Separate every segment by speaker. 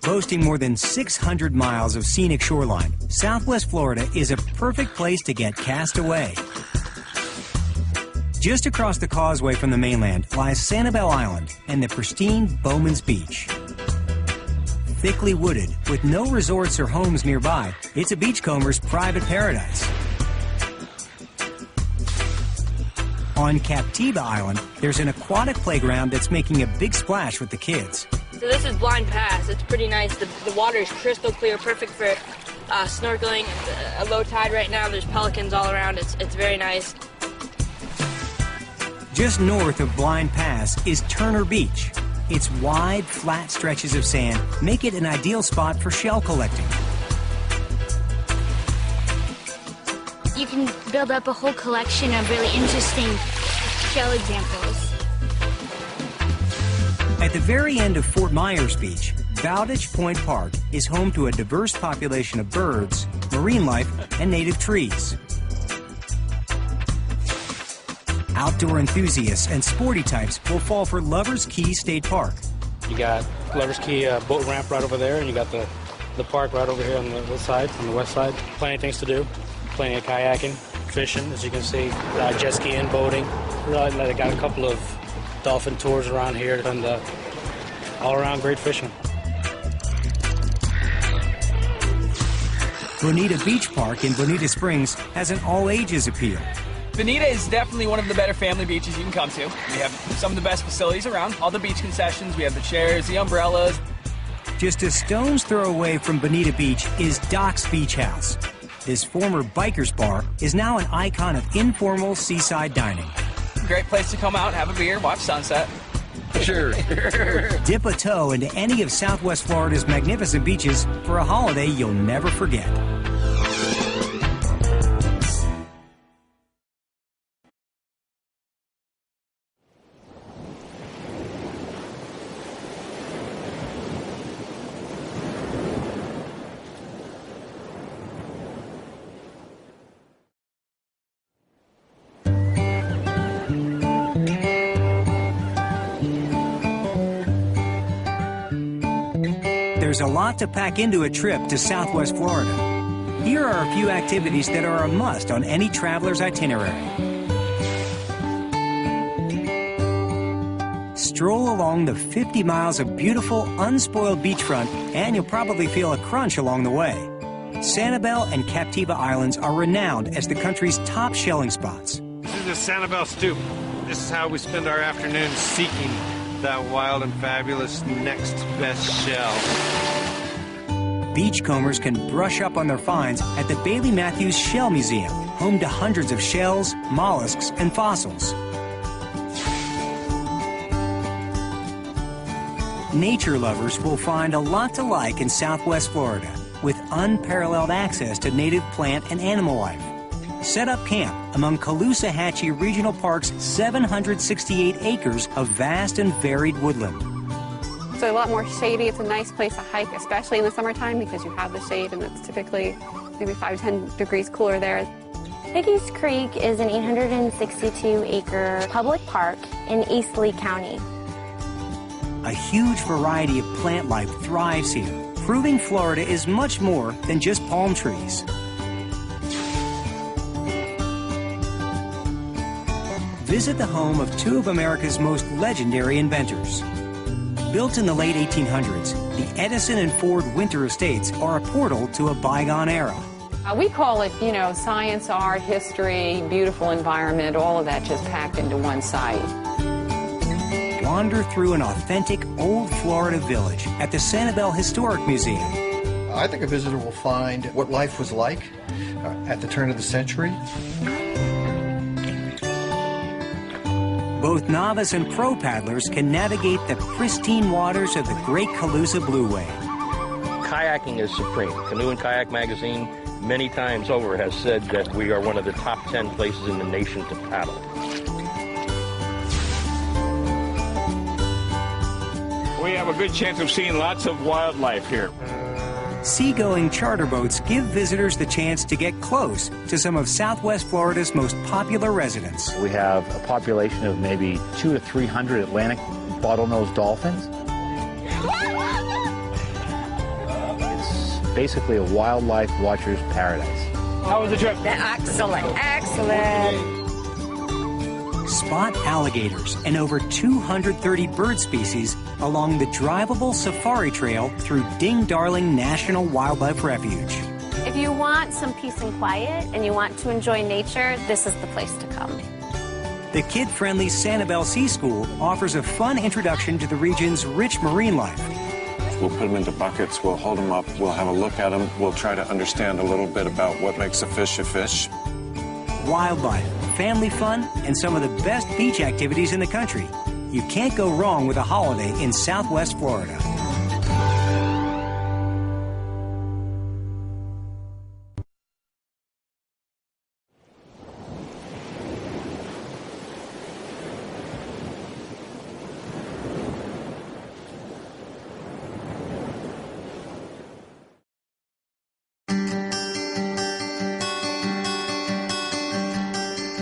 Speaker 1: Boasting more than 600 miles of scenic shoreline, Southwest Florida is a perfect place to get cast away. Just across the causeway from the mainland lies Sanibel Island and the pristine Bowman's Beach. Thickly wooded, with no resorts or homes nearby, it's a beachcomber's private paradise. On Captiva Island, there's an aquatic playground that's making a big splash with the kids.
Speaker 2: So this is Blind Pass. It's pretty nice. The water is crystal clear, perfect for snorkeling. It's a low tide right now. There's pelicans all around. It's very nice.
Speaker 1: Just north of Blind Pass is Turner Beach. Its wide, flat stretches of sand make it an ideal spot for shell collecting.
Speaker 3: You can build up a whole collection of really interesting shell examples.
Speaker 1: At the very end of Fort Myers Beach, Bowditch Point Park is home to a diverse population of birds, marine life, and native trees. Outdoor enthusiasts and sporty types will fall for Lover's Key State Park.
Speaker 4: You got Lover's Key boat ramp right over there, and you got the park right over here on the west side. Plenty of things to do. Plenty of kayaking, fishing, as you can see, jet skiing, boating. Really, they got a couple of Dolphin tours around here, and all around great fishing.
Speaker 1: Bonita Beach Park in Bonita Springs has an all-ages appeal.
Speaker 5: Bonita is definitely one of the better family beaches you can come to. We have some of the best facilities around, all the beach concessions, we have the chairs, the umbrellas.
Speaker 1: Just a stone's throw away from Bonita Beach is Doc's Beach House. This former biker's bar is now an icon of informal seaside dining.
Speaker 5: Great place to come out, have a beer, watch sunset.
Speaker 6: Sure.
Speaker 1: Dip a toe into any of Southwest Florida's magnificent beaches for a holiday you'll never forget. There's a lot to pack into a trip to Southwest Florida. Here are a few activities that are a must on any traveler's itinerary. Stroll along the 50 miles of beautiful, unspoiled beachfront, and you'll probably feel a crunch along the way. Sanibel and Captiva Islands are renowned as the country's top shelling spots.
Speaker 7: This is the Sanibel Stoop. This is how we spend our afternoons seeking that wild and fabulous next best shell.
Speaker 1: Beachcombers can brush up on their finds at the Bailey Matthews Shell Museum, home to hundreds of shells, mollusks, and fossils. Nature lovers will find a lot to like in Southwest Florida, with unparalleled access to native plant and animal life. Set up camp among Caloosahatchee Regional Park's 768 acres of vast and varied woodland.
Speaker 8: It's a lot more shady. It's a nice place to hike, especially in the summertime because you have the shade and it's typically maybe 5 to 10 degrees cooler there.
Speaker 9: Piggy's Creek is an 862-acre public park in East Lee County.
Speaker 1: A huge variety of plant life thrives here, proving Florida is much more than just palm trees. Visit the home of two of America's most legendary inventors. Built in the late 1800s, the Edison and Ford Winter Estates are a portal to a bygone era.
Speaker 10: We call it, science, art, history, beautiful environment, all of that just packed into one site.
Speaker 1: Wander through an authentic old Florida village at the Sanibel Historic Museum.
Speaker 11: I think a visitor will find what life was like at the turn of the century.
Speaker 1: Both novice and pro paddlers can navigate the pristine waters of the Great Calusa Blueway.
Speaker 6: Kayaking is supreme. Canoe and Kayak magazine many times over has said that we are one of the top 10 places in the nation to paddle.
Speaker 12: We have a good chance of seeing lots of wildlife here.
Speaker 1: Seagoing charter boats give visitors the chance to get close to some of Southwest Florida's most popular residents.
Speaker 13: We have a population of maybe 200 to 300 Atlantic bottlenose dolphins. basically a wildlife watcher's paradise.
Speaker 5: How was the trip?
Speaker 14: Excellent, excellent.
Speaker 1: Spot alligators and over 230 bird species along the drivable safari trail through Ding Darling National Wildlife Refuge.
Speaker 9: If you want some peace and quiet and you want to enjoy nature, this is the place to come.
Speaker 1: The kid-friendly Sanibel Sea School offers a fun introduction to the region's rich marine life.
Speaker 15: We'll put them into buckets, we'll hold them up, we'll have a look at them, we'll try to understand a little bit about what makes a fish a fish.
Speaker 1: Wildlife, family fun, and some of the best beach activities in the country. You can't go wrong with a holiday in Southwest Florida.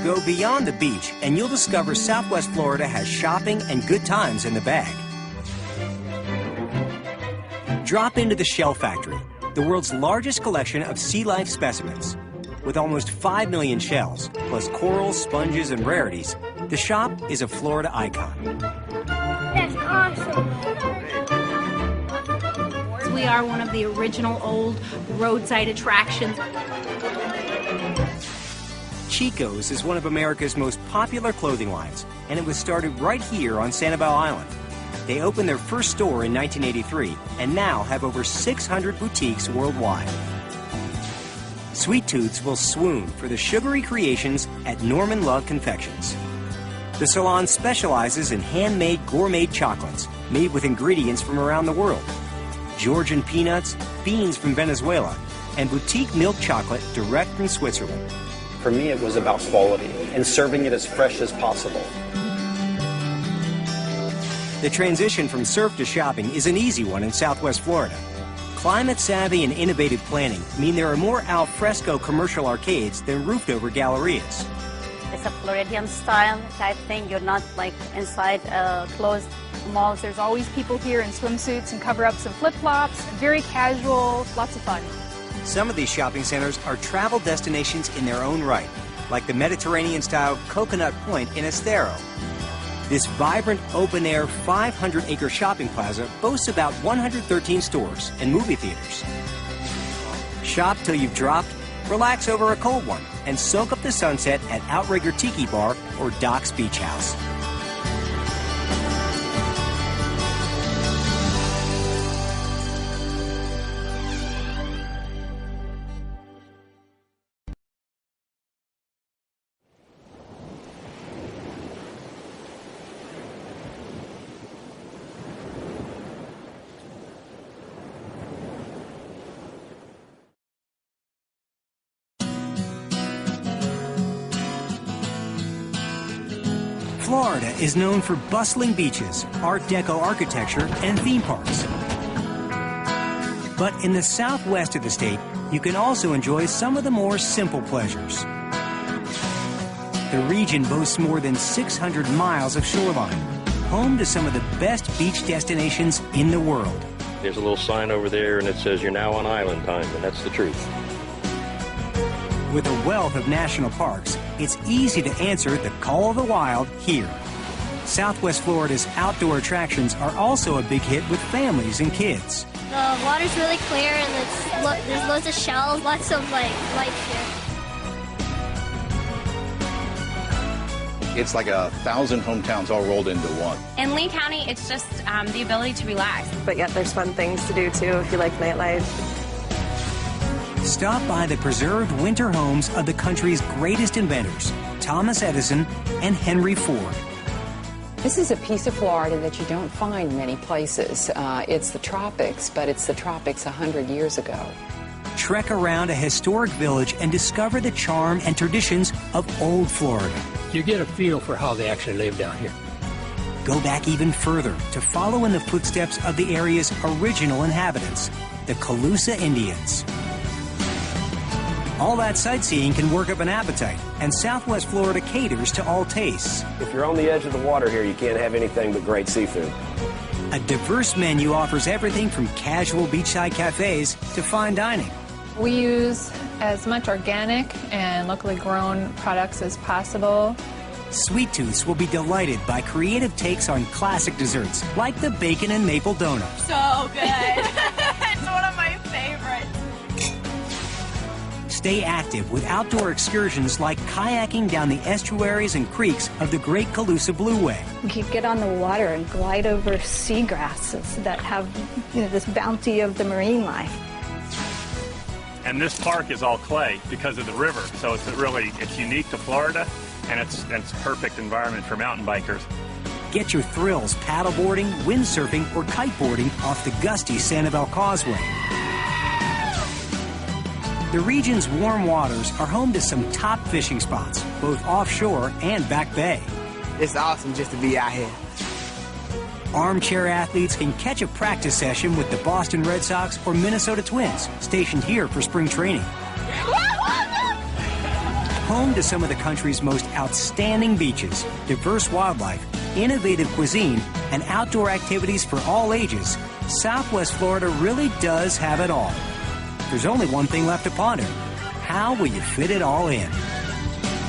Speaker 1: Go beyond the beach and you'll discover Southwest Florida has shopping and good times in the bag. Drop into the Shell Factory, the world's largest collection of sea life specimens. With almost 5 million shells, plus corals, sponges, and rarities, the shop is a Florida icon.
Speaker 3: That's awesome.
Speaker 16: We are one of the original old roadside attractions.
Speaker 1: Chico's is one of America's most popular clothing lines, and it was started right here on Sanibel Island. They opened their first store in 1983 and now have over 600 boutiques worldwide. Sweet Tooths will swoon for the sugary creations at Love Confections. The salon specializes in handmade gourmet chocolates made with ingredients from around the world. Georgian peanuts, beans from Venezuela, and boutique milk chocolate direct from Switzerland.
Speaker 17: For me, it was about quality and serving it as fresh as possible.
Speaker 1: The transition from surf to shopping is an easy one in Southwest Florida. Climate-savvy and innovative planning mean there are more al fresco commercial arcades than roofed-over gallerias.
Speaker 18: It's a Floridian style type thing. You're not like inside closed malls.
Speaker 19: There's always people here in swimsuits and cover-ups and flip-flops. Very casual, lots of fun.
Speaker 1: Some of these shopping centers are travel destinations in their own right, like the Mediterranean-style Coconut Point in Estero. This vibrant, open-air, 500-acre shopping plaza boasts about 113 stores and movie theaters. Shop till you've dropped, relax over a cold one, and soak up the sunset at Outrigger Tiki Bar or Doc's Beach House. Florida is known for bustling beaches, Art Deco architecture, and theme parks. But in the southwest of the state, you can also enjoy some of the more simple pleasures. The region boasts more than 600 miles of shoreline, home to some of the best beach destinations in the world.
Speaker 6: There's a little sign over there and it says you're now on island time, and that's the truth.
Speaker 1: With a wealth of national parks, it's easy to answer the call of the wild here. Southwest Florida's outdoor attractions are also a big hit with families and kids.
Speaker 3: The water's really clear and there's loads of shells, lots of lights here.
Speaker 13: It's like 1,000 hometowns all rolled into one.
Speaker 20: In Lee County, it's just the ability to relax.
Speaker 21: But yet there's fun things to do too if you like nightlife.
Speaker 1: Stop by the preserved winter homes of the country's greatest inventors, Thomas Edison and Henry Ford.
Speaker 10: This is a piece of Florida that you don't find many places. It's the tropics, but it's the tropics 100 years ago.
Speaker 1: Trek around a historic village and discover the charm and traditions of old Florida.
Speaker 22: You get a feel for how they actually live down here.
Speaker 1: Go back even further to follow in the footsteps of the area's original inhabitants, the Calusa Indians. All that sightseeing can work up an appetite, and Southwest Florida caters to all tastes.
Speaker 17: If you're on the edge of the water here, you can't have anything but great seafood.
Speaker 1: A diverse menu offers everything from casual beachside cafes to fine dining.
Speaker 19: We use as much organic and locally grown products as possible.
Speaker 1: Sweet Tooths will be delighted by creative takes on classic desserts like the bacon and maple donut.
Speaker 20: So good. It's one of my favorites.
Speaker 1: Stay active with outdoor excursions like kayaking down the estuaries and creeks of the Great Calusa Blueway.
Speaker 2: You can get on the water and glide over seagrasses that have this bounty of the marine life.
Speaker 4: And this park is all clay because of the river, so it's unique to Florida, and it's perfect environment for mountain bikers.
Speaker 1: Get your thrills paddleboarding, windsurfing, or kiteboarding off the gusty Sanibel Causeway. The region's warm waters are home to some top fishing spots, both offshore and back bay.
Speaker 23: It's awesome just to be out here.
Speaker 1: Armchair athletes can catch a practice session with the Boston Red Sox or Minnesota Twins, stationed here for spring training. Home to some of the country's most outstanding beaches, diverse wildlife, innovative cuisine, and outdoor activities for all ages, Southwest Florida really does have it all. There's only one thing left to ponder. How will you fit it all in?